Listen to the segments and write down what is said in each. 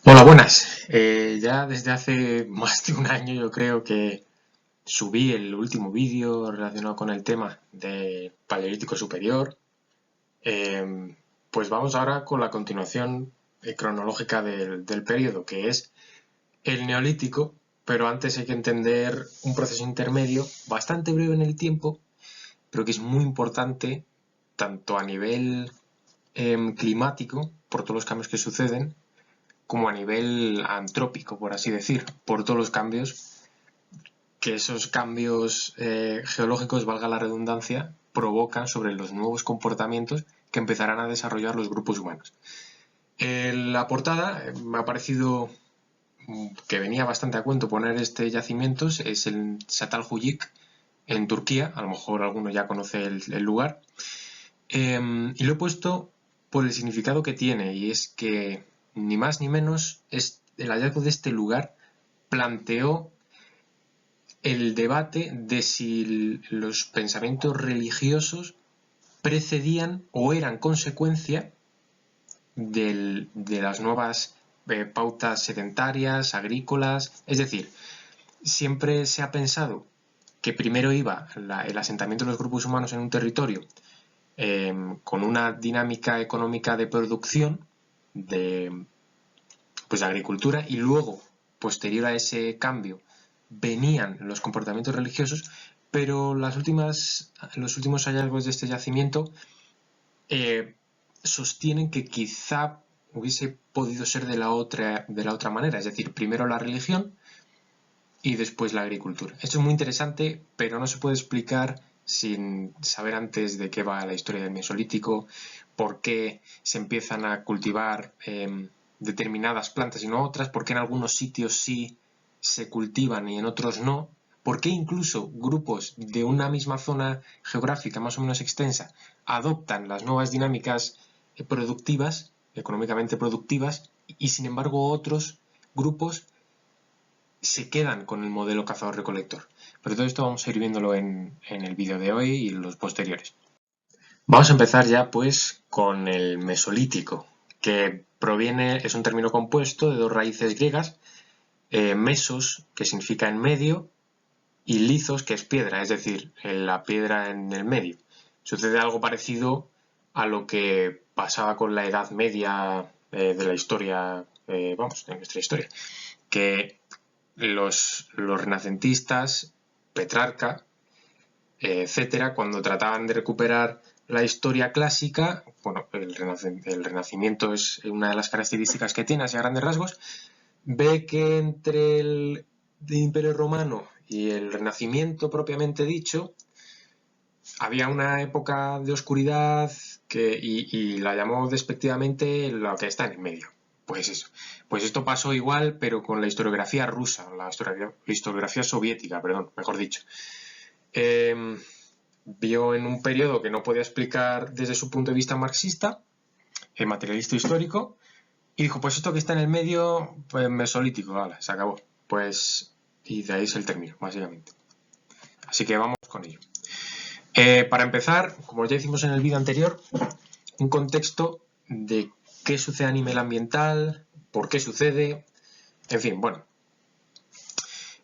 Hola, buenas. Ya desde hace más de un año yo creo que subí el último vídeo relacionado con el tema de Paleolítico Superior. Pues vamos ahora con la continuación cronológica del periodo, que es el Neolítico, pero antes hay que entender un proceso intermedio bastante breve en el tiempo, pero que es muy importante tanto a nivel climático, por todos los cambios que suceden, como a nivel antrópico, por así decir, por todos los cambios que esos cambios geológicos, valga la redundancia, provocan sobre los nuevos comportamientos que empezarán a desarrollar los grupos humanos. La portada me ha parecido que venía bastante a cuento poner este yacimiento, es el Çatalhöyük en Turquía, a lo mejor alguno ya conoce el lugar, y lo he puesto por el significado que tiene, y es que ni más ni menos el hallazgo de este lugar planteó el debate de si los pensamientos religiosos precedían o eran consecuencia de las nuevas pautas sedentarias, agrícolas. Es decir, siempre se ha pensado que primero iba el asentamiento de los grupos humanos en un territorio con una dinámica económica de producción, de, pues, de agricultura, y luego, posterior a ese cambio, venían los comportamientos religiosos, pero los últimos hallazgos de este yacimiento eh, sostienen que quizá hubiese podido ser de la otra manera, es decir, primero la religión y después la agricultura. Esto es muy interesante, pero no se puede explicar sin saber antes de qué va la historia del Mesolítico, por qué se empiezan a cultivar determinadas plantas y no otras, por qué en algunos sitios sí se cultivan y en otros no, por qué incluso grupos de una misma zona geográfica más o menos extensa adoptan las nuevas dinámicas productivas, económicamente productivas, y sin embargo otros grupos se quedan con el modelo cazador-recolector. Pero todo esto vamos a ir viéndolo en el vídeo de hoy y en los posteriores. Vamos a empezar ya pues con el Mesolítico, que es un término compuesto de dos raíces griegas, mesos, que significa en medio, y lithos, que es piedra, es decir, la piedra en el medio. Sucede algo parecido a lo que pasaba con la Edad Media de la historia, de nuestra historia, que los renacentistas, Petrarca, etcétera, cuando trataban de recuperar la historia clásica, bueno, el Renacimiento es una de las características que tiene, así a grandes rasgos, ve que entre el Imperio Romano y el Renacimiento propiamente dicho, había una época de oscuridad y la llamó despectivamente lo que está en el medio. Pues eso. Pues esto pasó igual, pero con la historiografía rusa, la historiografía soviética, perdón, mejor dicho. Eh, Vio en un periodo que no podía explicar desde su punto de vista marxista, materialista histórico, y dijo, pues esto que está en el medio, pues mesolítico, vale, se acabó. Pues, y de ahí es el término, básicamente. Así que vamos con ello. Para empezar, como ya hicimos en el vídeo anterior, un contexto de qué sucede a nivel ambiental, por qué sucede, en fin, bueno.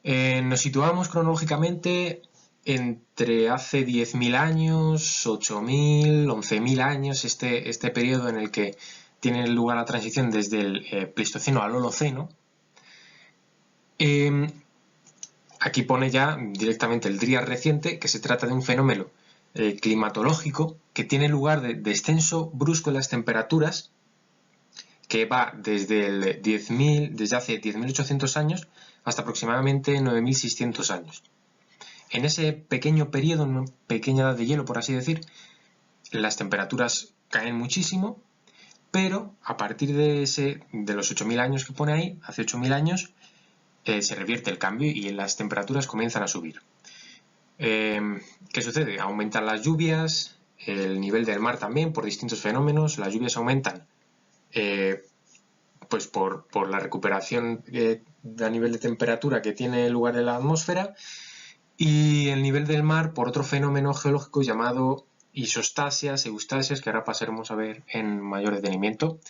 Nos situamos cronológicamente entre hace 10.000 años, 8.000, 11.000 años, este periodo en el que tiene lugar la transición desde el Pleistoceno al Holoceno. Aquí pone ya directamente el Trias reciente, que se trata de un fenómeno climatológico que tiene lugar de descenso brusco en las temperaturas, que va desde hace 10.800 años hasta aproximadamente 9.600 años. En ese pequeño periodo, una pequeña edad de hielo, por así decir, las temperaturas caen muchísimo, pero a partir de los 8.000 años que pone ahí, hace 8.000 años, se revierte el cambio y las temperaturas comienzan a subir. ¿Qué sucede? Aumentan las lluvias, el nivel del mar también por distintos fenómenos, las lluvias aumentan pues por la recuperación a nivel de temperatura que tiene lugar en la atmósfera, y el nivel del mar por otro fenómeno geológico llamado isostasias, eustasias, que ahora pasaremos a ver en mayor detenimiento,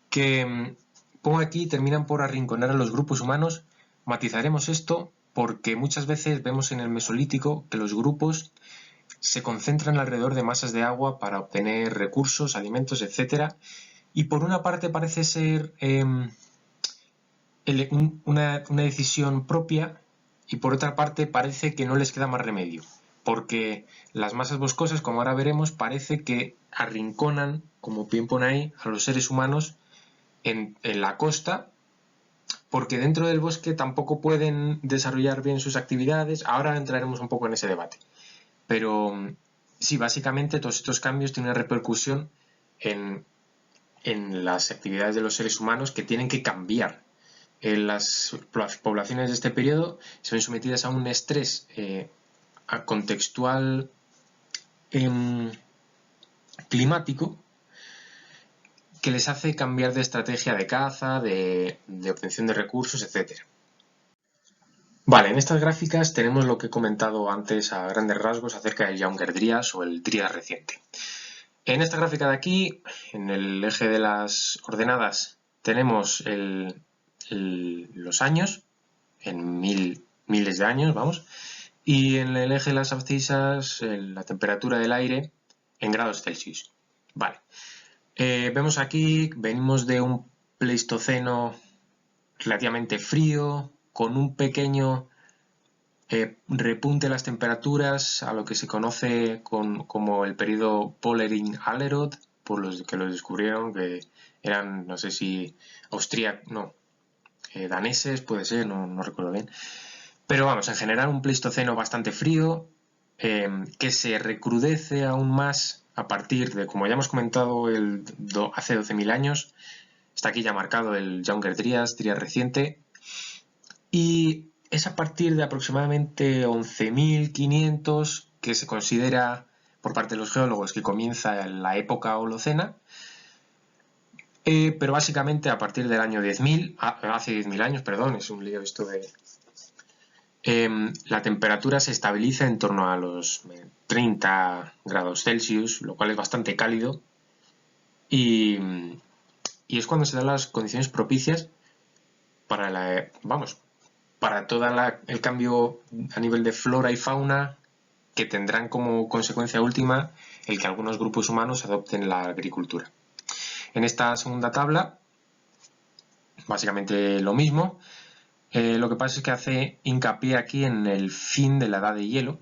que pongo aquí, terminan por arrinconar a los grupos humanos. Matizaremos esto porque muchas veces vemos en el Mesolítico que los grupos se concentran alrededor de masas de agua para obtener recursos, alimentos, etc. Y por una parte parece ser una decisión propia, y por otra parte parece que no les queda más remedio, porque las masas boscosas, como ahora veremos, parece que arrinconan, como bien pone ahí, a los seres humanos en la costa, porque dentro del bosque tampoco pueden desarrollar bien sus actividades. Ahora entraremos un poco en ese debate. Pero sí, básicamente todos estos cambios tienen una repercusión en las actividades de los seres humanos, que tienen que cambiar. Las poblaciones de este periodo se ven sometidas a un estrés contextual climático, que les hace cambiar de estrategia de caza, de obtención de recursos, etc. Vale, en estas gráficas tenemos lo que he comentado antes a grandes rasgos acerca del Younger Dryas o el Dryas reciente. En esta gráfica de aquí, en el eje de las ordenadas, tenemos los años, en miles de años, vamos, y en el eje de las abscisas, la temperatura del aire en grados Celsius. Vale. Vemos aquí, venimos de un Pleistoceno relativamente frío, con un pequeño repunte de las temperaturas a lo que se conoce como el periodo Polerin-Allerod, por los que lo descubrieron, que eran, no sé si daneses, puede ser, no recuerdo bien. Pero vamos, en general un Pleistoceno bastante frío, que se recrudece aún más a partir de, como ya hemos comentado, hace 12.000 años. Está aquí ya marcado el Younger Dryas, Dryas reciente, y es a partir de aproximadamente 11.500 que se considera por parte de los geólogos que comienza la época Holocena, pero básicamente a partir del año 10.000, hace 10.000 años, perdón, es un lío esto de... la temperatura se estabiliza en torno a los 30 grados Celsius, lo cual es bastante cálido, y es cuando se dan las condiciones propicias para para todo el cambio a nivel de flora y fauna, que tendrán como consecuencia última el que algunos grupos humanos adopten la agricultura. En esta segunda tabla, básicamente lo mismo. Lo que pasa es que hace hincapié aquí en el fin de la edad de hielo.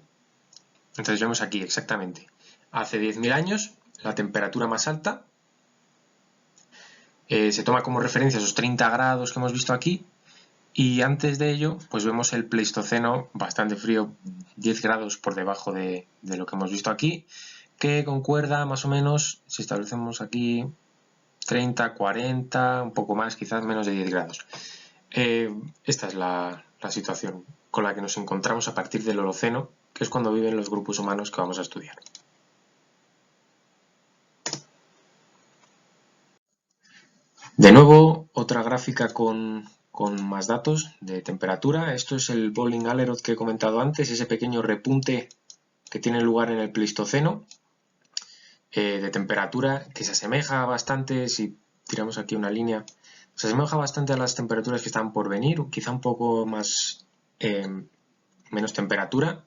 Entonces vemos aquí exactamente, hace 10.000 años, la temperatura más alta, se toma como referencia esos 30 grados que hemos visto aquí, y antes de ello pues vemos el Pleistoceno bastante frío, 10 grados por debajo de lo que hemos visto aquí, que concuerda más o menos, si establecemos aquí 30, 40, un poco más, quizás menos de 10 grados. Esta es la situación con la que nos encontramos a partir del Holoceno, que es cuando viven los grupos humanos que vamos a estudiar. De nuevo, otra gráfica con más datos de temperatura. Esto es el Polerin-Allerod que he comentado antes, ese pequeño repunte que tiene lugar en el Pleistoceno de temperatura, que se asemeja bastante, si tiramos aquí una línea, se asemeja bastante a las temperaturas que están por venir, quizá un poco más menos temperatura,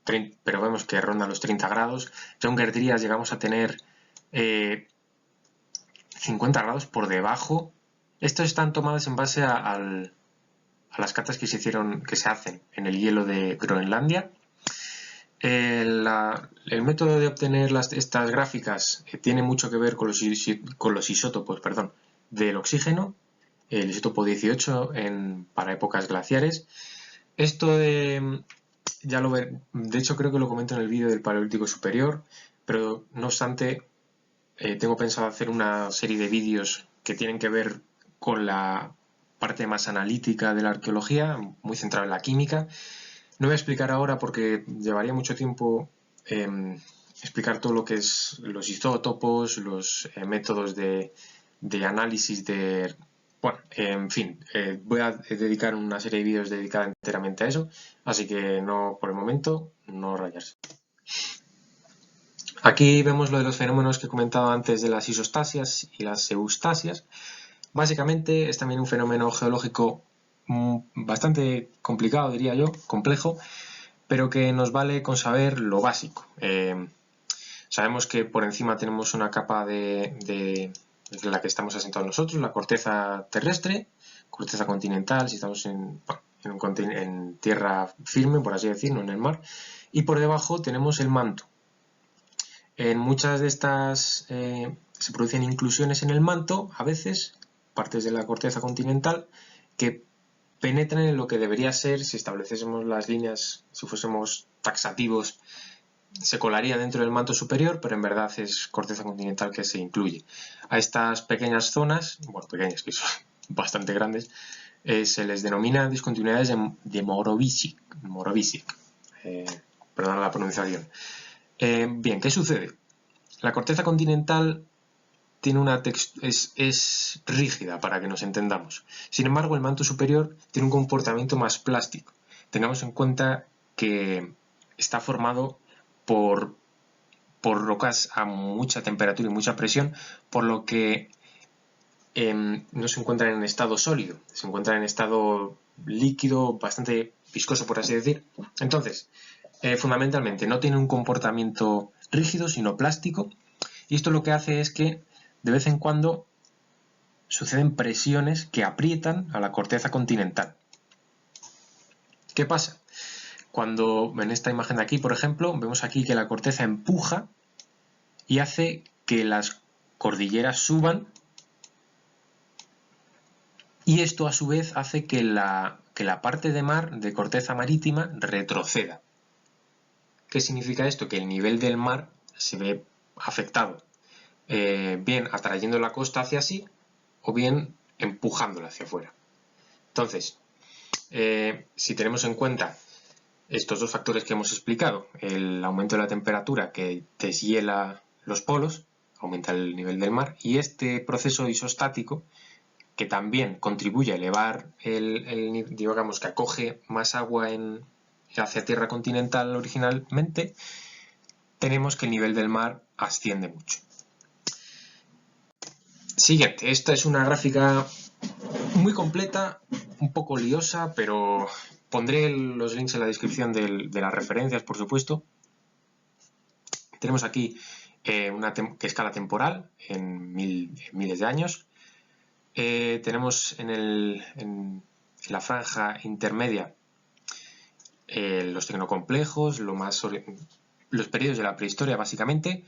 pero vemos que ronda los 30 grados. Younger Dryas llegamos a tener 50 grados por debajo. Estos están tomados en base a las catas que se hacen en el hielo de Groenlandia. El método de obtener estas gráficas tiene mucho que ver con los isótopos, del oxígeno, el isótopo 18 para épocas glaciares. Esto ya lo ver, de hecho creo que lo comento en el vídeo del Paleolítico Superior, pero no obstante tengo pensado hacer una serie de vídeos que tienen que ver con la parte más analítica de la arqueología, muy centrada en la química. No voy a explicar ahora porque llevaría mucho tiempo explicar todo lo que es los isótopos, los métodos de análisis de... Bueno, en fin, voy a dedicar una serie de vídeos dedicada enteramente a eso, así que no, por el momento, no rayarse. Aquí vemos lo de los fenómenos que he comentado antes de las isostasias y las eustasias. Básicamente es también un fenómeno geológico bastante complicado, diría yo, complejo, pero que nos vale con saber lo básico. Sabemos que por encima tenemos una capa de la que estamos asentados nosotros, la corteza terrestre, corteza continental, si estamos en tierra firme, por así decirlo, en el mar, y por debajo tenemos el manto. En muchas de estas se producen inclusiones en el manto, a veces, partes de la corteza continental, que penetran en lo que debería ser, si estableciésemos las líneas, si fuésemos taxativos, se colaría dentro del manto superior, pero en verdad es corteza continental que se incluye. A estas pequeñas zonas, bueno, pequeñas, que son bastante grandes, se les denomina discontinuidades de Morovicic. Perdón la pronunciación. Bien, ¿qué sucede? La corteza continental tiene es rígida, para que nos entendamos. Sin embargo, el manto superior tiene un comportamiento más plástico. Tengamos en cuenta que está formado por rocas a mucha temperatura y mucha presión, por lo que no se encuentran en estado sólido, se encuentran en estado líquido, bastante viscoso, por así decir. Entonces, fundamentalmente no tiene un comportamiento rígido, sino plástico, y esto lo que hace es que de vez en cuando suceden presiones que aprietan a la corteza continental. ¿Qué pasa? Cuando en esta imagen de aquí, por ejemplo, vemos aquí que la corteza empuja y hace que las cordilleras suban, y esto a su vez hace que la parte de mar, de corteza marítima, retroceda. ¿Qué significa esto? Que el nivel del mar se ve afectado, bien atrayendo la costa hacia sí o bien empujándola hacia afuera. Entonces, si tenemos en cuenta estos dos factores que hemos explicado, el aumento de la temperatura que deshiela los polos, aumenta el nivel del mar, y este proceso isostático que también contribuye a elevar digamos que acoge más agua hacia tierra continental originalmente, tenemos que el nivel del mar asciende mucho. Siguiente, esta es una gráfica muy completa, un poco liosa, pero pondré los links en la descripción de las referencias, por supuesto. Tenemos aquí una escala temporal en miles de años. Tenemos en la franja intermedia los tecnocomplejos, los periodos de la prehistoria, básicamente.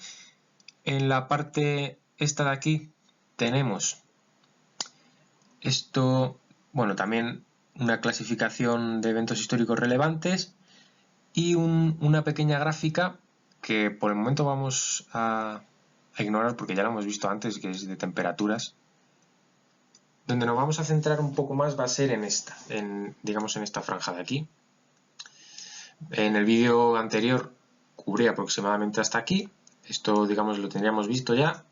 En la parte esta de aquí tenemos esto, bueno, también una clasificación de eventos históricos relevantes y una pequeña gráfica que por el momento vamos a ignorar porque ya lo hemos visto antes, que es de temperaturas. Donde nos vamos a centrar un poco más va a ser digamos en esta franja de aquí. En el vídeo anterior cubrí aproximadamente hasta aquí. Esto, digamos, lo tendríamos visto ya.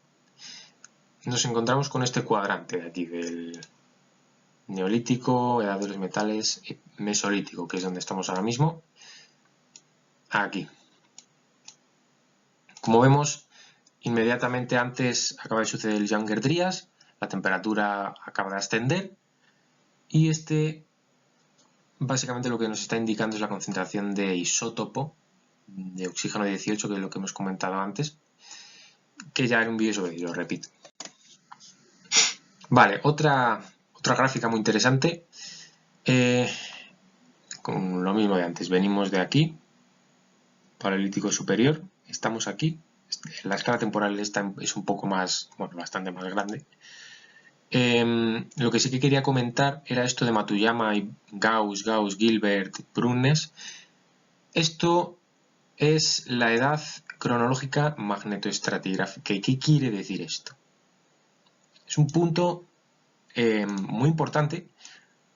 Nos encontramos con este cuadrante de aquí, del Neolítico, Edad de los Metales y Mesolítico, que es donde estamos ahora mismo. Aquí. Como vemos, inmediatamente antes acaba de suceder el Younger Dryas, la temperatura acaba de ascender y básicamente lo que nos está indicando es la concentración de isótopo de oxígeno 18, que es lo que hemos comentado antes, que ya en un vídeo sobre ello, lo repito. Vale, otra gráfica muy interesante, con lo mismo de antes, venimos de aquí, Paleolítico superior, estamos aquí, la escala temporal esta es un poco más, bueno, bastante más grande. Lo que sí que quería comentar era esto de Matuyama y Gauss, Gilbert, Brunnes. Esto es la edad cronológica magnetoestratigráfica. ¿Qué quiere decir esto? Es un punto muy importante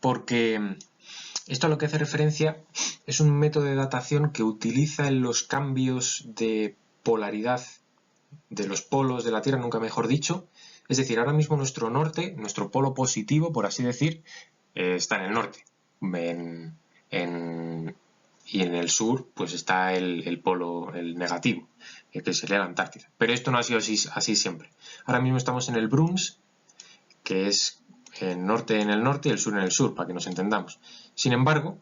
porque esto a lo que hace referencia es un método de datación que utiliza los cambios de polaridad de los polos de la Tierra, nunca mejor dicho. Es decir, ahora mismo nuestro norte, nuestro polo positivo, por así decir, está en el norte. Y en el sur pues está el polo, el negativo, que sería la Antártida. Pero esto no ha sido así siempre. Ahora mismo estamos en el Bruns, que es el norte en el norte y el sur en el sur, para que nos entendamos. Sin embargo,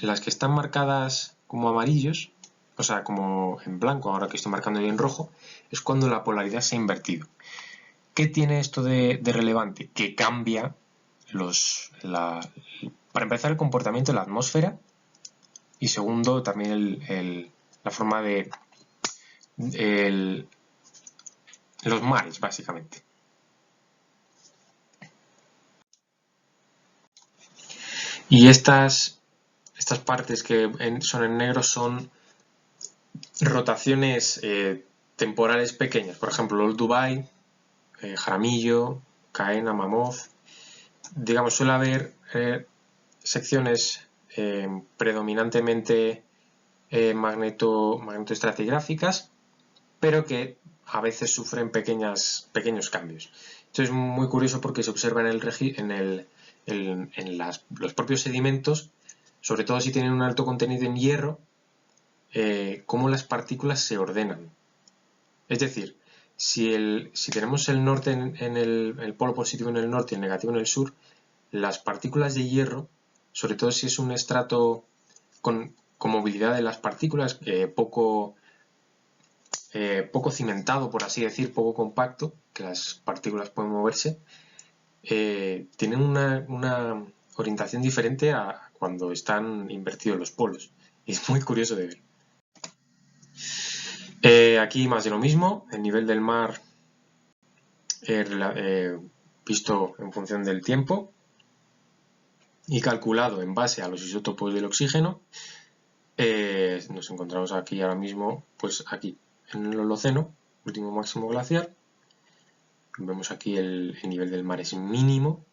las que están marcadas como amarillos, o sea, como en blanco, ahora que estoy marcando en rojo, es cuando la polaridad se ha invertido. ¿Qué tiene esto de relevante? Que cambia para empezar, el comportamiento de la atmósfera, y segundo, también la forma de los mares, básicamente. Y estas partes que son en negro son rotaciones temporales pequeñas. Por ejemplo, Old Dubai, Jaramillo, Caena, Mammoth. Digamos, suele haber secciones predominantemente magnetoestratigráficas, pero que a veces sufren pequeños cambios. Esto es muy curioso porque se observa en los propios sedimentos, sobre todo si tienen un alto contenido en hierro, cómo las partículas se ordenan. Es decir, si tenemos el norte el polo positivo en el norte y el negativo en el sur, las partículas de hierro, sobre todo si es un estrato con movilidad de las partículas, poco cimentado, por así decir, poco compacto, que las partículas pueden moverse, tienen una orientación diferente a cuando están invertidos los polos. Y es muy curioso de ver. Aquí más de lo mismo, el nivel del mar visto en función del tiempo y calculado en base a los isótopos del oxígeno. Nos encontramos aquí ahora mismo, pues aquí en el Holoceno, último máximo glaciar. Vemos aquí el nivel del mar es mínimo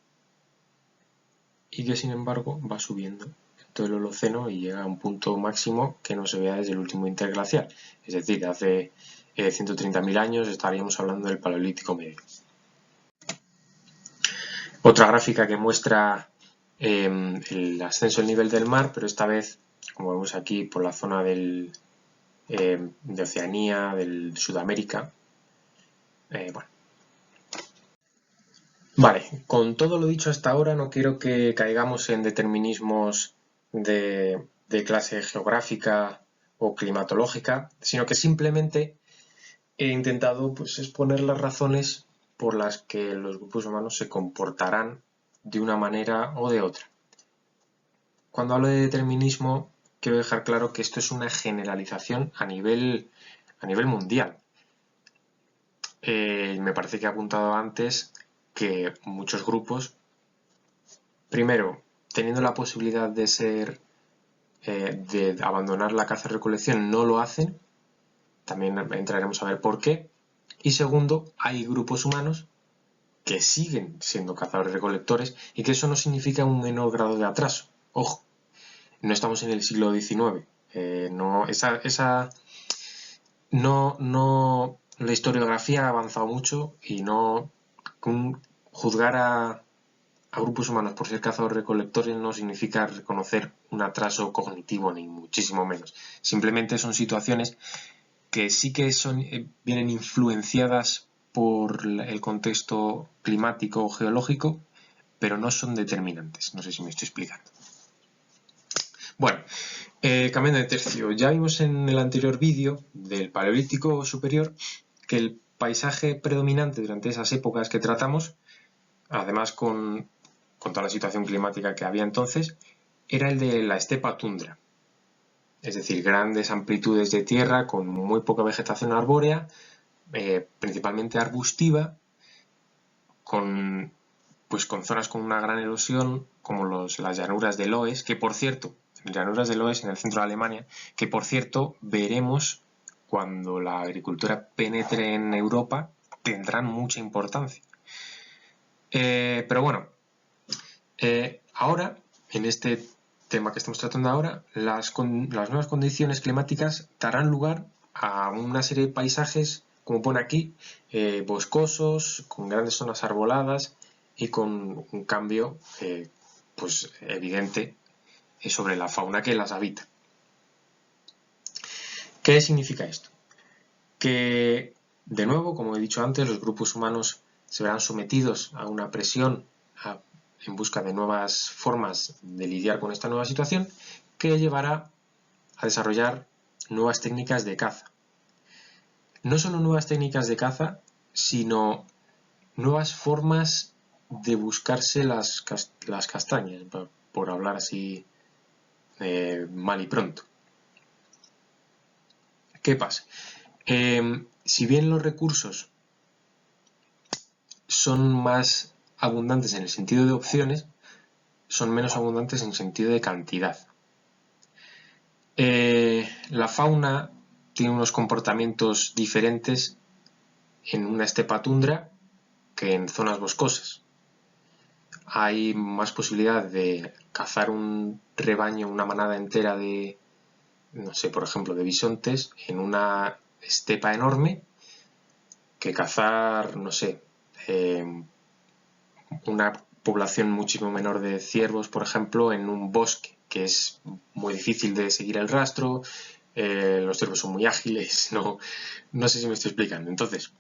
y que sin embargo va subiendo todo el Holoceno y llega a un punto máximo que no se vea desde el último interglacial. Es decir, de hace 130.000 años estaríamos hablando del Paleolítico Medio. Otra gráfica que muestra el ascenso del nivel del mar, pero esta vez, como vemos aquí, por la zona de Oceanía, de Sudamérica. Bueno. Vale, con todo lo dicho hasta ahora no quiero que caigamos en determinismos de clase geográfica o climatológica, sino que simplemente he intentado pues, exponer las razones por las que los grupos humanos se comportarán de una manera o de otra. Cuando hablo de determinismo, quiero dejar claro que esto es una generalización a nivel mundial. Me parece que he apuntado antes que muchos grupos, primero, teniendo la posibilidad de abandonar la caza-recolección, no lo hacen. También entraremos a ver por qué. Y segundo, hay grupos humanos que siguen siendo cazadores-recolectores y que eso no significa un menor grado de atraso. Ojo, no estamos en el siglo XIX. La historiografía ha avanzado mucho y juzgar a grupos humanos por ser cazadores-recolectores no significa reconocer un atraso cognitivo, ni muchísimo menos. Simplemente son situaciones que sí que vienen influenciadas por el contexto climático o geológico, pero no son determinantes. No sé si me estoy explicando. Bueno, cambiando de tercio, ya vimos en el anterior vídeo del Paleolítico Superior que el paisaje predominante durante esas épocas que tratamos, además con toda la situación climática que había entonces, era el de la estepa tundra. Es decir, grandes amplitudes de tierra con muy poca vegetación arbórea, principalmente arbustiva, con zonas con una gran erosión, como las llanuras de Loess, que por cierto, llanuras de Loess en el centro de Alemania, que por cierto veremos cuando la agricultura penetre en Europa, tendrán mucha importancia. Pero bueno, ahora, en este tema que estamos tratando ahora, las nuevas condiciones climáticas darán lugar a una serie de paisajes, como pone aquí, boscosos, con grandes zonas arboladas y con un cambio pues evidente sobre la fauna que las habita. ¿Qué significa esto? Que, de nuevo, como he dicho antes, los grupos humanos se verán sometidos a una presión en busca de nuevas formas de lidiar con esta nueva situación, que llevará a desarrollar nuevas técnicas de caza. No solo nuevas técnicas de caza, sino nuevas formas de buscarse las castañas, por hablar así mal y pronto. ¿Qué pasa? Si bien los recursos son más abundantes en el sentido de opciones, son menos abundantes en el sentido de cantidad. La fauna tiene unos comportamientos diferentes en una estepa tundra que en zonas boscosas. Hay más posibilidad de cazar un rebaño, una manada entera de, no sé, por ejemplo, de bisontes en una estepa enorme que cazar, no sé, una población muchísimo menor de ciervos, por ejemplo, en un bosque, que es muy difícil de seguir el rastro, los ciervos son muy ágiles, no sé si me estoy explicando. Entonces,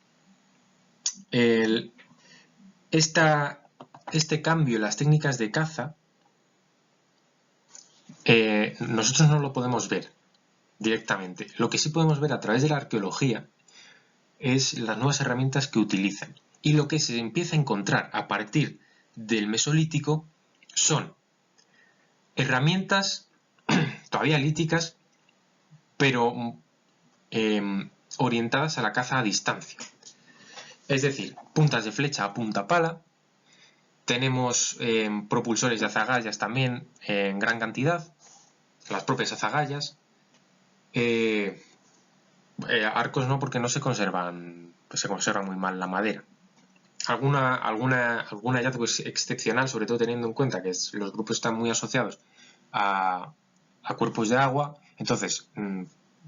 este cambio en las técnicas de caza, nosotros no lo podemos ver directamente. Lo que sí podemos ver a través de la arqueología es las nuevas herramientas que utilizan. Y lo que se empieza a encontrar a partir del Mesolítico son herramientas todavía líticas, pero orientadas a la caza a distancia. Es decir, puntas de flecha a punta pala. Tenemos propulsores de azagallas también en gran cantidad, las propias azagallas. Arcos no, porque no se conservan, se conserva muy mal la madera. Algún hallazgo es excepcional, sobre todo teniendo en cuenta que los grupos están muy asociados a cuerpos de agua. Entonces,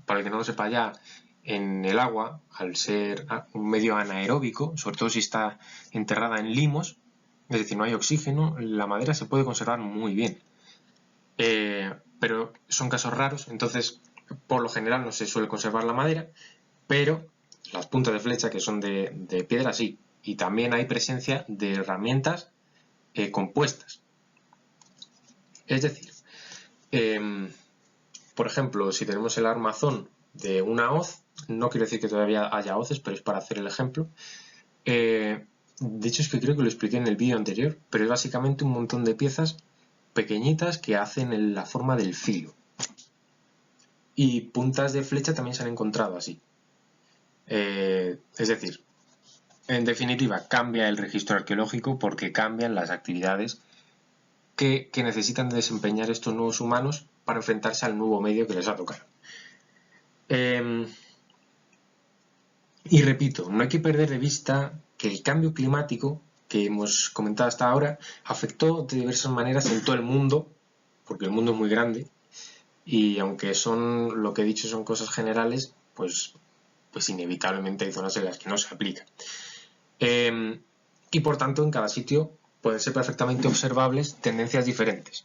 para el que no lo sepa ya, en el agua, al ser un medio anaeróbico, sobre todo si está enterrada en limos, es decir, no hay oxígeno, la madera se puede conservar muy bien. Pero son casos raros, entonces por lo general no se suele conservar la madera, pero las puntas de flecha, que son de piedra, sí. Y también hay presencia de herramientas compuestas. Es decir, por ejemplo, si tenemos el armazón de una hoz, no quiero decir que todavía haya hoces, pero es para hacer el ejemplo. De hecho, es que creo que lo expliqué en el vídeo anterior, pero es básicamente un montón de piezas pequeñitas que hacen la forma del filo. Y puntas de flecha también se han encontrado así. Es decir, en definitiva, cambia el registro arqueológico porque cambian las actividades que necesitan desempeñar estos nuevos humanos para enfrentarse al nuevo medio que les ha tocado. Y repito, no hay que perder de vista que el cambio climático que hemos comentado hasta ahora afectó de diversas maneras en todo el mundo, porque el mundo es muy grande, y aunque son, lo que he dicho son cosas generales, pues inevitablemente hay zonas en las que no se aplica. Y por tanto en cada sitio pueden ser perfectamente observables tendencias diferentes.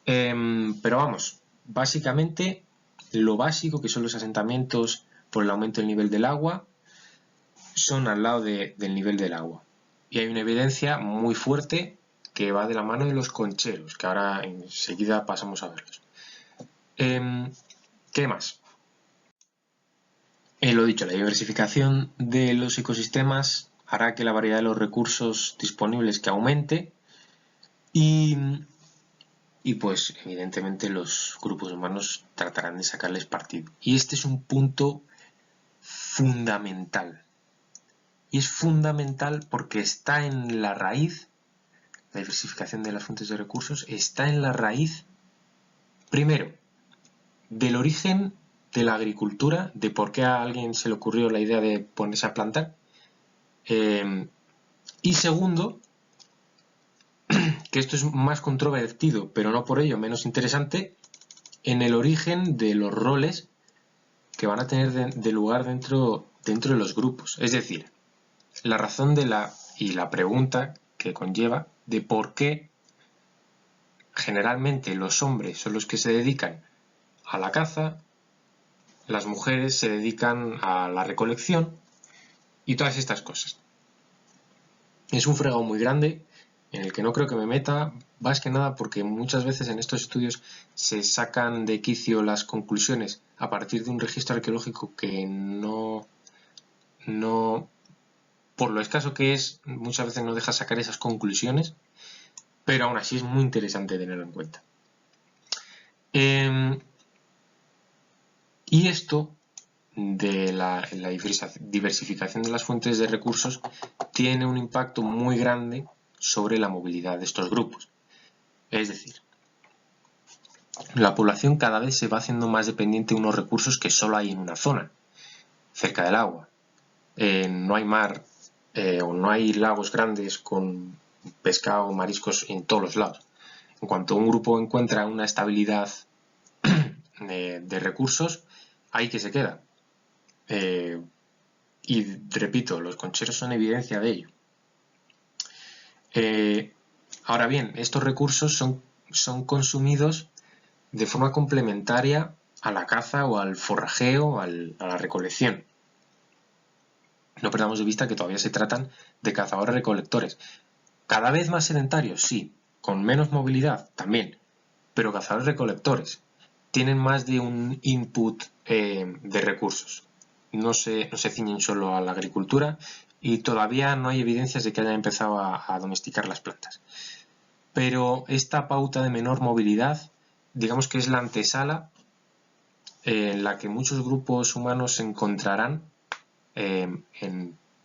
Pero vamos, básicamente lo básico que son los asentamientos por el aumento del nivel del agua son al lado del nivel del agua. Y hay una evidencia muy fuerte que va de la mano de los concheros, que ahora enseguida pasamos a verlos. ¿Qué más? Lo dicho, la diversificación de los ecosistemas hará que la variedad de los recursos disponibles que aumente y pues evidentemente los grupos humanos tratarán de sacarles partido. Y este es un punto fundamental. Y es fundamental porque está en la raíz, la diversificación de las fuentes de recursos, está en la raíz, primero, del origen de la agricultura, de por qué a alguien se le ocurrió la idea de ponerse a plantar. Y segundo, que esto es más controvertido, pero no por ello menos interesante, en el origen de los roles que van a tener de lugar dentro de los grupos. Es decir, la razón y la pregunta que conlleva de por qué generalmente los hombres son los que se dedican a la caza, las mujeres se dedican a la recolección y todas estas cosas. Es un fregado muy grande en el que no creo que me meta, más que nada porque muchas veces en estos estudios se sacan de quicio las conclusiones a partir de un registro arqueológico que no, por lo escaso que es, muchas veces no deja sacar esas conclusiones, pero aún así es muy interesante tenerlo en cuenta. Y esto de la diversificación de las fuentes de recursos tiene un impacto muy grande sobre la movilidad de estos grupos. Es decir, la población cada vez se va haciendo más dependiente de unos recursos que solo hay en una zona, cerca del agua. No hay mar o no hay lagos grandes con pescado o mariscos en todos los lados. En cuanto un grupo encuentra una estabilidad de recursos, ahí que se queda. Y repito, los concheros son evidencia de ello. Ahora bien, estos recursos son consumidos de forma complementaria a la caza o al forrajeo, a la recolección. No perdamos de vista que todavía se tratan de cazadores-recolectores. Cada vez más sedentarios, sí, con menos movilidad también, pero cazadores-recolectores. Tienen más de un input de recursos. No se ciñen solo a la agricultura y todavía no hay evidencias de que hayan empezado a domesticar las plantas. Pero esta pauta de menor movilidad, digamos que es la antesala en la que muchos grupos humanos se encontrarán en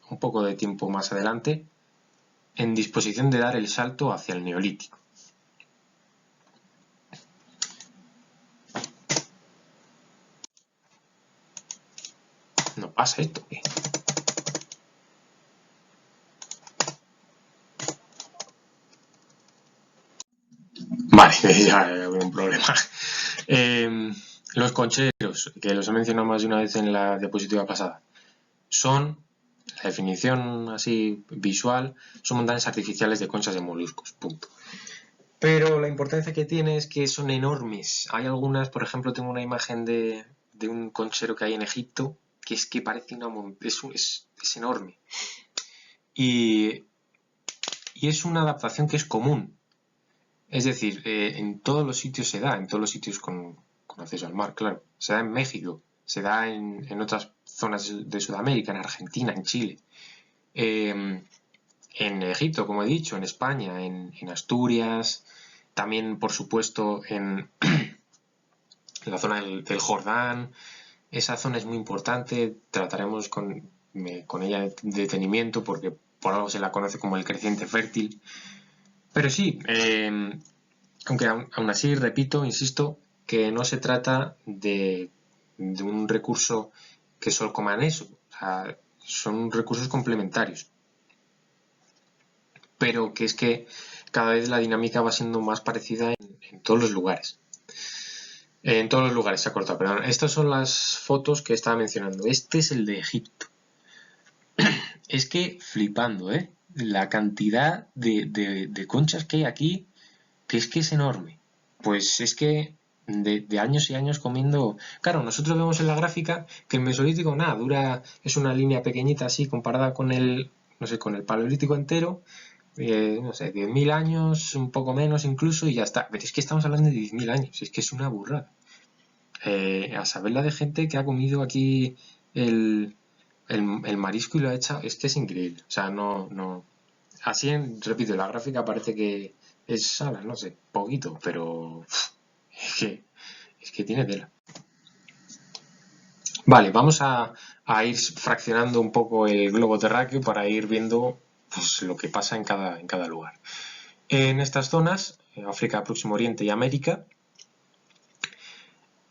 un poco de tiempo más adelante en disposición de dar el salto hacia el neolítico. ¿No pasa esto? ¿Qué? Vale, ya veo un problema. Los concheros, que los he mencionado más de una vez en la diapositiva pasada, son, la definición así visual, son montañas artificiales de conchas de moluscos, punto. Pero la importancia que tiene es que son enormes. Hay algunas, por ejemplo, tengo una imagen de un conchero que hay en Egipto, que es que parece una montaña, es enorme. Y es una adaptación que es común. Es decir, en todos los sitios se da, en todos los sitios con acceso al mar, claro. Se da en México, se da en otras zonas de Sudamérica, en Argentina, en Chile. En Egipto, como he dicho, en España, en Asturias, también, por supuesto, en la zona del Jordán. Esa zona es muy importante, trataremos con ella de detenimiento porque por algo se la conoce como el creciente fértil. Pero sí, aunque aún así, repito, insisto, que no se trata de un recurso que solo coman eso, o sea, son recursos complementarios. Pero que es que cada vez la dinámica va siendo más parecida en todos los lugares. En todos los lugares se ha cortado, perdón. Estas son las fotos que estaba mencionando. Este es el de Egipto. Es que flipando, ¿eh? La cantidad de conchas que hay aquí, que es enorme. Pues es que de años y años comiendo. Claro, nosotros vemos en la gráfica que el mesolítico, nada, es una línea pequeñita así comparada con no sé, con el paleolítico entero. No sé, 10.000 años, un poco menos incluso, y ya está. Pero es que estamos hablando de 10.000 años, es que es una burrada. A saber la de gente que ha comido aquí el, marisco y lo ha hecho, es que es increíble. O sea, no. Así, repito, la gráfica parece que es sala, no sé, poquito, pero es que tiene tela. Vale, vamos a ir fraccionando un poco el globo terráqueo para ir viendo pues, lo que pasa en cada lugar. En estas zonas, África, Próximo Oriente y América,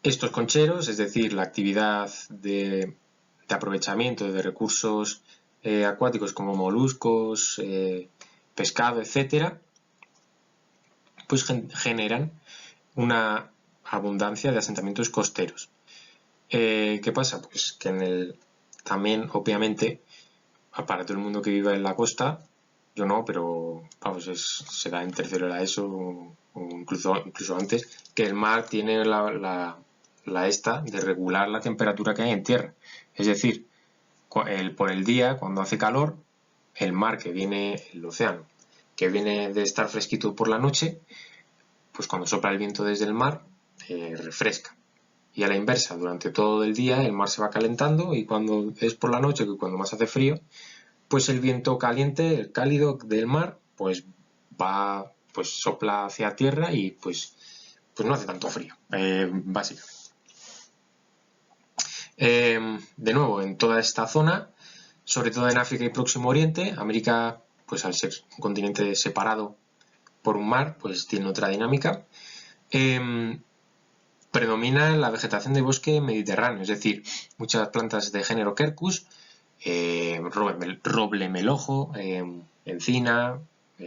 estos concheros, es decir, la actividad de aprovechamiento de recursos acuáticos como moluscos, pescado, etcétera, pues generan una abundancia de asentamientos costeros. ¿Qué pasa? Pues que también, obviamente, para todo el mundo que viva en la costa, yo no, pero vamos, será en tercero era eso, o incluso antes, que el mar tiene la esta de regular la temperatura que hay en tierra. Es decir, por el día, cuando hace calor, el mar que viene, el océano, que viene de estar fresquito por la noche, pues cuando sopla el viento desde el mar, refresca. Y a la inversa, durante todo el día el mar se va calentando y cuando es por la noche, que cuando más hace frío, pues el viento caliente, el cálido del mar, pues va, pues sopla hacia tierra y pues no hace tanto frío, básicamente. De nuevo, en toda esta zona, sobre todo en África y Próximo Oriente, América, pues al ser un continente separado por un mar, pues tiene otra dinámica. Predomina la vegetación de bosque mediterráneo, es decir, muchas plantas de género Quercus, roble melojo, encina,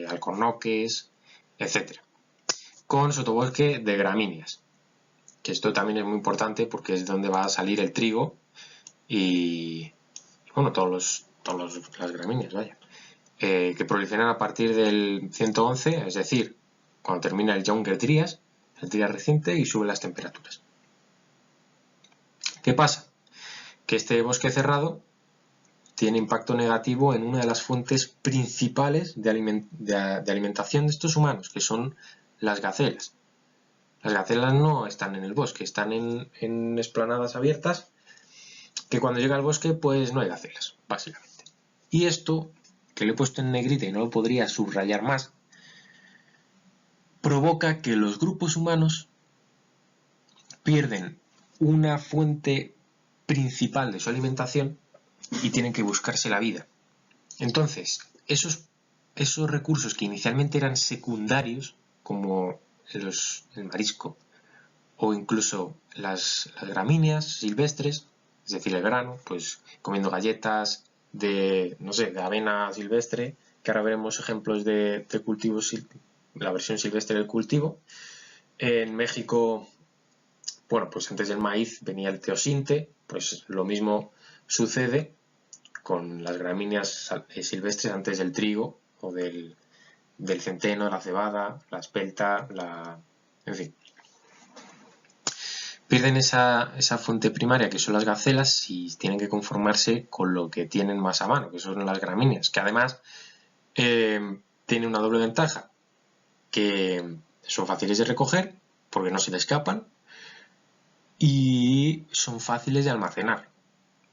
alcornoques, etc. Con sotobosque de gramíneas, que esto también es muy importante porque es donde va a salir el trigo y bueno, todas las gramíneas, vaya, que proliferan a partir del 111, es decir, cuando termina el Younger Dryas, el Dryas reciente, y suben las temperaturas. ¿Qué pasa? Que este bosque cerrado tiene impacto negativo en una de las fuentes principales de alimentación de estos humanos, que son las gacelas. Las gacelas no están en el bosque, están en explanadas abiertas, que cuando llega al bosque pues no hay gacelas, básicamente. Y esto, que lo he puesto en negrita y no lo podría subrayar más, provoca que los grupos humanos pierden una fuente principal de su alimentación y tienen que buscarse la vida. Entonces, esos recursos que inicialmente eran secundarios, como el marisco o incluso las gramíneas silvestres, es decir, el grano, pues comiendo galletas de avena silvestre, que ahora veremos ejemplos de cultivos, la versión silvestre del cultivo. En México, bueno, pues antes del maíz venía el teosinte, pues lo mismo sucede con las gramíneas silvestres antes del trigo o del centeno, la cebada, la espelta, en fin. Pierden esa fuente primaria que son las gacelas y tienen que conformarse con lo que tienen más a mano, que son las gramíneas, que además tiene una doble ventaja, que son fáciles de recoger porque no se le escapan y son fáciles de almacenar,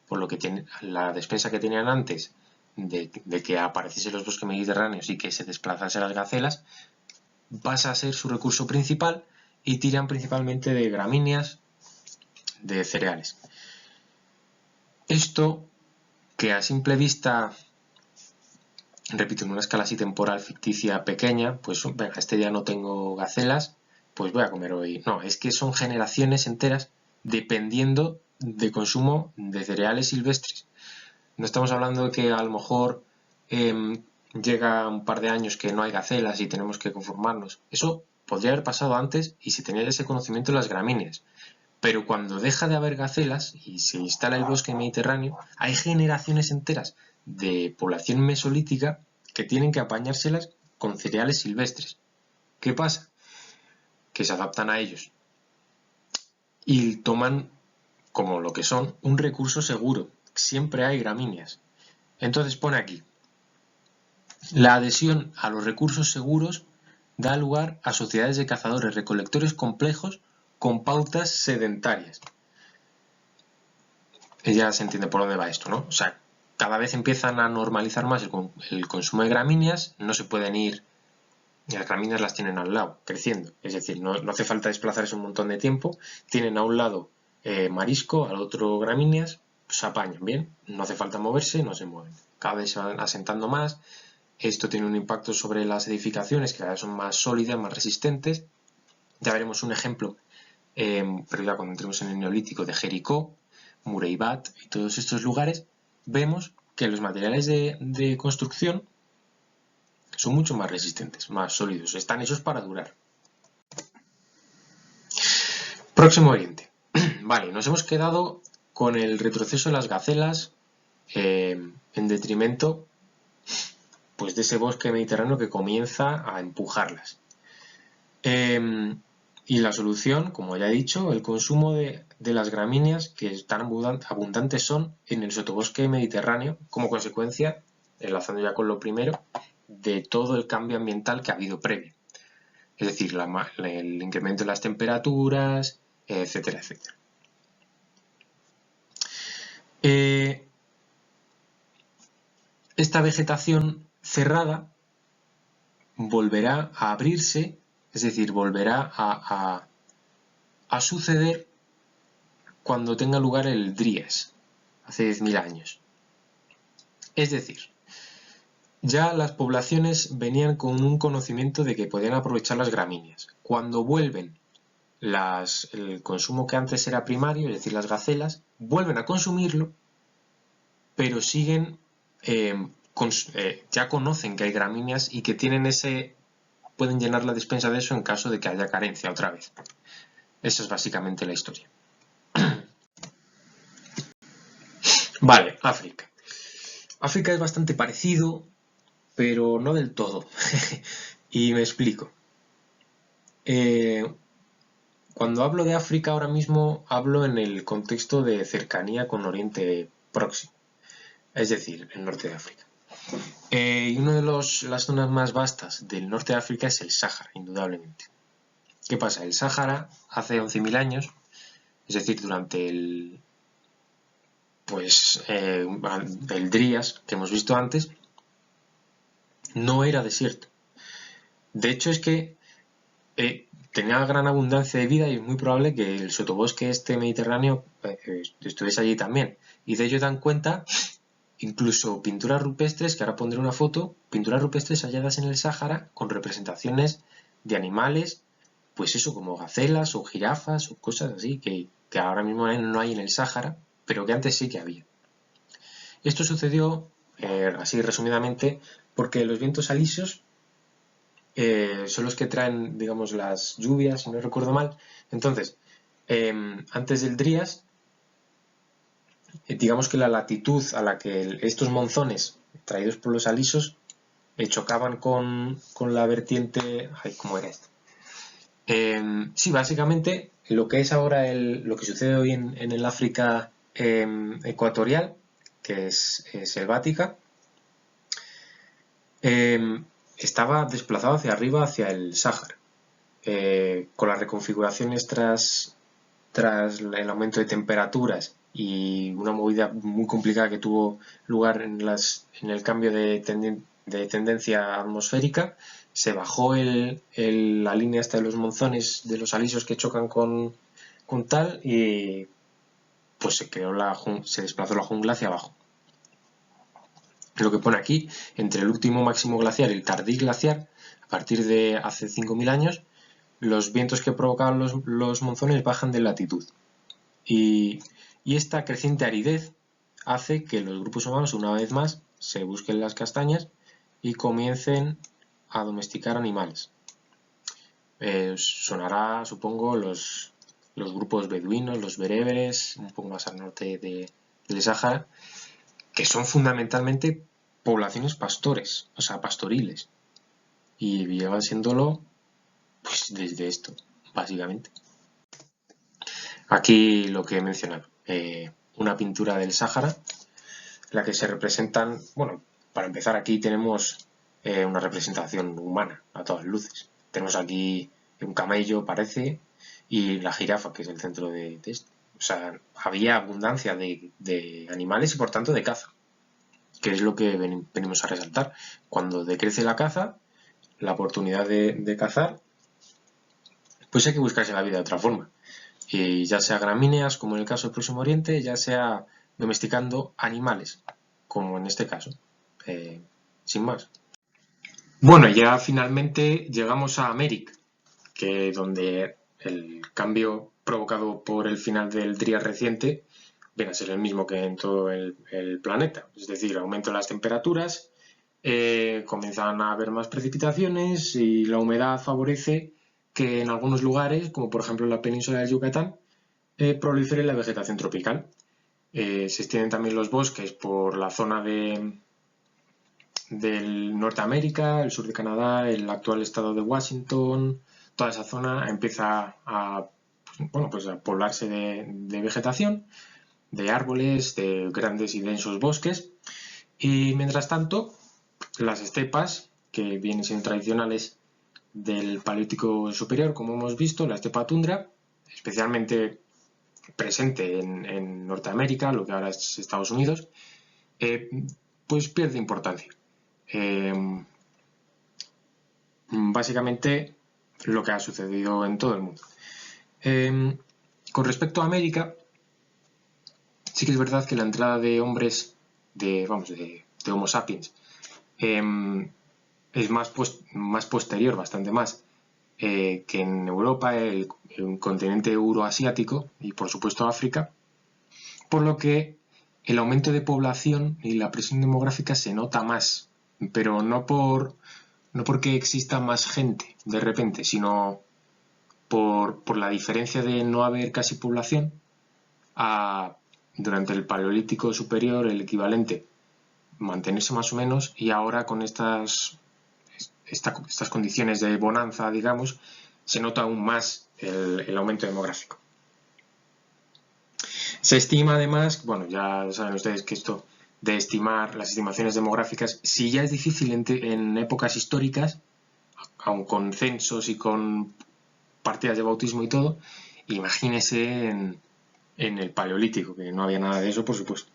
por lo que la despensa que tenían antes de que apareciesen los bosques mediterráneos y que se desplazasen las gacelas, pasa a ser su recurso principal y tiran principalmente de gramíneas, de cereales. Esto, que a simple vista, repito, en una escala así temporal ficticia pequeña, pues venga, este día no tengo gacelas, pues voy a comer hoy. No, es que son generaciones enteras dependiendo de consumo de cereales silvestres. No estamos hablando de que a lo mejor llega un par de años que no hay gacelas y tenemos que conformarnos. Eso podría haber pasado antes y se tenía ese conocimiento en las gramíneas. Pero cuando deja de haber gacelas y se instala el bosque mediterráneo, hay generaciones enteras de población mesolítica que tienen que apañárselas con cereales silvestres. ¿Qué pasa? Que se adaptan a ellos y toman como lo que son un recurso seguro. Siempre hay gramíneas. Entonces pone aquí, la adhesión a los recursos seguros da lugar a sociedades de cazadores-recolectores complejos con pautas sedentarias. Ya se entiende por dónde va esto, ¿no? O sea, cada vez empiezan a normalizar más el consumo de gramíneas, no se pueden ir, y las gramíneas las tienen al lado, creciendo, es decir, no hace falta desplazarse un montón de tiempo, tienen a un lado marisco, al otro gramíneas, se apañan bien, no hace falta moverse, no se mueven, cada vez se van asentando más, esto tiene un impacto sobre las edificaciones que cada vez son más sólidas, más resistentes, ya veremos un ejemplo, pero ya cuando entremos en el Neolítico, de Jericó, Mureibat y todos estos lugares, vemos que los materiales de construcción son mucho más resistentes, más sólidos, están hechos para durar. Próximo Oriente. Vale, nos hemos quedado con el retroceso de las gacelas en detrimento pues, de ese bosque mediterráneo que comienza a empujarlas. Y la solución, como ya he dicho, el consumo de las gramíneas que tan abundantes son en el sotobosque mediterráneo como consecuencia enlazando ya con lo primero, de todo el cambio ambiental que ha habido previo. Es decir, el incremento de las temperaturas, etcétera, etcétera. Esta vegetación cerrada volverá a abrirse, es decir, volverá a suceder cuando tenga lugar el Drías, hace 10.000 años. Es decir, ya las poblaciones venían con un conocimiento de que podían aprovechar las gramíneas. Cuando vuelven el consumo que antes era primario, es decir, las gacelas, vuelven a consumirlo, pero siguen, ya conocen que hay gramíneas y que pueden llenar la despensa de eso en caso de que haya carencia otra vez. Esa es básicamente la historia. Vale, África. África es bastante parecido, pero no del todo. Y me explico. Cuando hablo de África ahora mismo hablo en el contexto de cercanía con Oriente Próximo, es decir, el norte de África. Y una de las zonas más vastas del norte de África es el Sáhara, indudablemente. ¿Qué pasa? El Sáhara hace 11.000 años, es decir, durante el Drías que hemos visto antes, no era desierto. De hecho, es que tenía gran abundancia de vida y es muy probable que el sotobosque mediterráneo estuviese allí también. Y de ello dan cuenta incluso pinturas rupestres, que ahora pondré una foto, pinturas rupestres halladas en el Sáhara con representaciones de animales, pues eso, como gacelas o jirafas o cosas así, que ahora mismo no hay en el Sáhara, pero que antes sí que había. Esto sucedió, así resumidamente, porque los vientos alisios son los que traen, digamos, las lluvias, si no recuerdo mal. Entonces, antes del Drías, digamos que la latitud a la que estos monzones traídos por los alisos chocaban con la vertiente... Ay, ¿cómo era esto? Sí, básicamente lo que es ahora lo que sucede hoy en el África ecuatorial, que es selvática, estaba desplazado hacia arriba, hacia el Sáhara. Con las reconfiguraciones tras el aumento de temperaturas y una movida muy complicada que tuvo lugar en el cambio de tendencia atmosférica, se bajó la línea hasta de los monzones de los alisos que chocan con tal y pues se desplazó la jungla hacia abajo. Lo que pone aquí, entre el último máximo glaciar y el tardí glaciar, a partir de hace 5.000 años, los vientos que provocaban los monzones bajan de latitud. Y esta creciente aridez hace que los grupos humanos, una vez más, se busquen las castañas y comiencen a domesticar animales. Sonará, supongo, los grupos beduinos, los bereberes, un poco más al norte del Sáhara, que son fundamentalmente poblaciones pastoriles. Y llevan siéndolo pues desde esto, básicamente. Aquí lo que he mencionado, una pintura del Sáhara, en la que se representan, bueno, para empezar aquí tenemos una representación humana a todas luces. Tenemos aquí un camello, parece, y la jirafa, que es el centro de esto. O sea, había abundancia de animales y por tanto de caza, que es lo que venimos a resaltar. Cuando decrece la caza, la oportunidad de cazar, pues hay que buscarse la vida de otra forma. Y ya sea gramíneas, como en el caso del Próximo Oriente, ya sea domesticando animales, como en este caso. Sin más. Bueno, ya finalmente llegamos a América, donde el cambio provocado por el final del Drías reciente viene a ser el mismo que en todo el planeta. Es decir, aumentan las temperaturas, comienzan a haber más precipitaciones y la humedad favorece que en algunos lugares, como por ejemplo en la península del Yucatán, prolifere la vegetación tropical. Se extienden también los bosques por la zona del Norteamérica, el sur de Canadá, el actual estado de Washington. Toda esa zona empieza a poblarse de vegetación, de árboles, de grandes y densos bosques. Y mientras tanto, las estepas, que vienen siendo tradicionales del Paleolítico superior, como hemos visto, la estepa tundra, especialmente presente en Norteamérica, lo que ahora es Estados Unidos, pues pierde importancia. Básicamente lo que ha sucedido en todo el mundo. Con respecto a América, sí que es verdad que la entrada de hombres, de Homo sapiens, es más posterior, bastante más, que en Europa, el continente euroasiático y por supuesto África, por lo que el aumento de población y la presión demográfica se nota más, pero no porque exista más gente de repente, sino por la diferencia de no haber casi población durante el Paleolítico superior, el equivalente, mantenerse más o menos, y ahora con estas condiciones de bonanza, digamos, se nota aún más el aumento demográfico. Se estima además, bueno, ya saben ustedes que esto de estimar las estimaciones demográficas, si ya es difícil en épocas históricas, aun con censos y con partidas de bautismo y todo, imagínese en el Paleolítico, que no había nada de eso, por supuesto.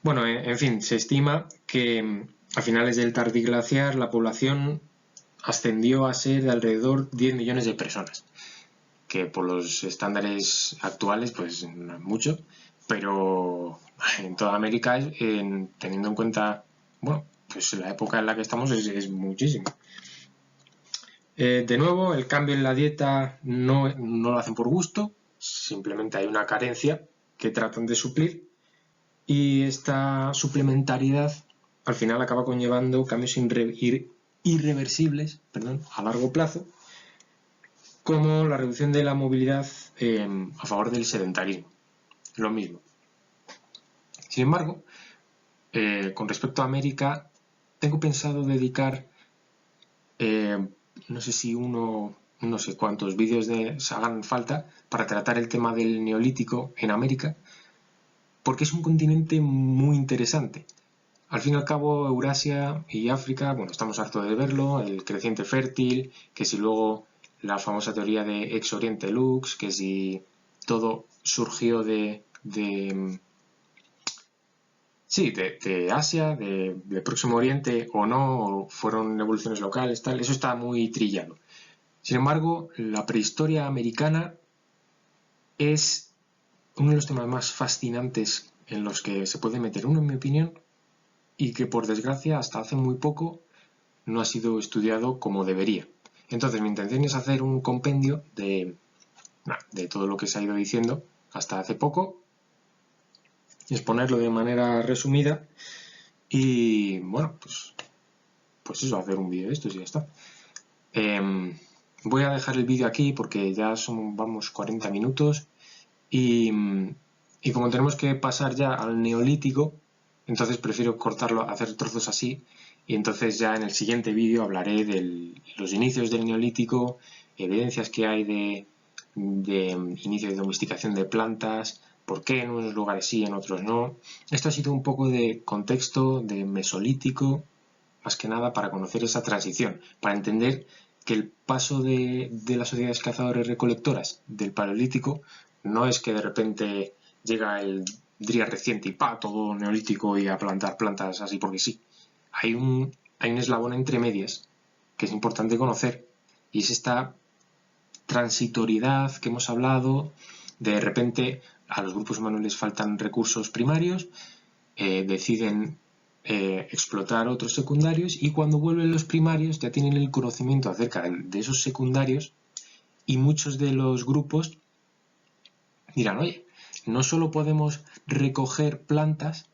Bueno, en fin, se estima que a finales del Tardoglaciar la población ascendió a ser de alrededor 10 millones de personas, que por los estándares actuales pues no es mucho, pero en toda América, teniendo en cuenta, bueno, pues la época en la que estamos es muchísimo. De nuevo, el cambio en la dieta no lo hacen por gusto, simplemente hay una carencia que tratan de suplir, y esta suplementariedad al final acaba conllevando cambios irreversibles a largo plazo, como la reducción de la movilidad a favor del sedentarismo. Lo mismo. Sin embargo, con respecto a América, tengo pensado dedicar, no sé si no sé cuántos vídeos se hagan falta para tratar el tema del neolítico en América, porque es un continente muy interesante. Al fin y al cabo, Eurasia y África, bueno, estamos hartos de verlo, el creciente fértil, que si luego la famosa teoría de Ex Oriente Lux, que si todo surgió de Asia, de Próximo Oriente o no, o fueron evoluciones locales, tal, eso está muy trillado. Sin embargo, la prehistoria americana es uno de los temas más fascinantes en los que se puede meter uno, en mi opinión, y que por desgracia hasta hace muy poco no ha sido estudiado como debería. Entonces mi intención es hacer un compendio de todo lo que se ha ido diciendo hasta hace poco, exponerlo de manera resumida y bueno, pues eso, hacer un vídeo de esto y ya está. Voy a dejar el vídeo aquí porque ya vamos 40 minutos y como tenemos que pasar ya al neolítico, entonces prefiero cortarlo, hacer trozos así, y entonces ya en el siguiente vídeo hablaré de los inicios del neolítico, evidencias que hay de inicio de domesticación de plantas, por qué en unos lugares sí, en otros no. Esto ha sido un poco de contexto de mesolítico, más que nada para conocer esa transición, para entender que el paso de las sociedades cazadores-recolectoras del Paleolítico no es que de repente llega el día reciente y todo neolítico y a plantar plantas así porque sí. Hay un eslabón entre medias que es importante conocer, y es esta transitoriedad que hemos hablado. De repente a los grupos humanos les faltan recursos primarios, deciden explotar otros secundarios, y cuando vuelven los primarios ya tienen el conocimiento acerca de esos secundarios, y muchos de los grupos dirán, oye, no solo podemos recoger plantas,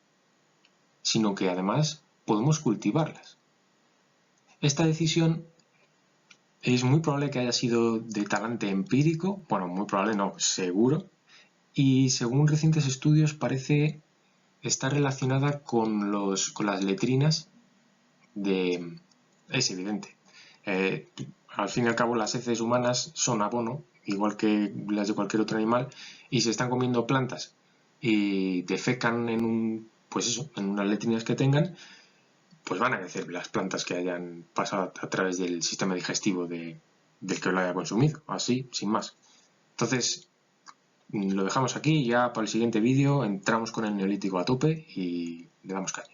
sino que además podemos cultivarlas. Esta decisión es muy probable que haya sido de talante empírico, bueno, muy probable no, seguro, y según recientes estudios parece estar relacionada con las letrinas es evidente. Al fin y al cabo las heces humanas son abono, igual que las de cualquier otro animal, y se están comiendo plantas y defecan en un pues eso, en unas letrinas que tengan, pues van a crecer las plantas que hayan pasado a través del sistema digestivo del que lo haya consumido, así, sin más. Entonces, lo dejamos aquí, ya para el siguiente vídeo entramos con el neolítico a tope y le damos caña.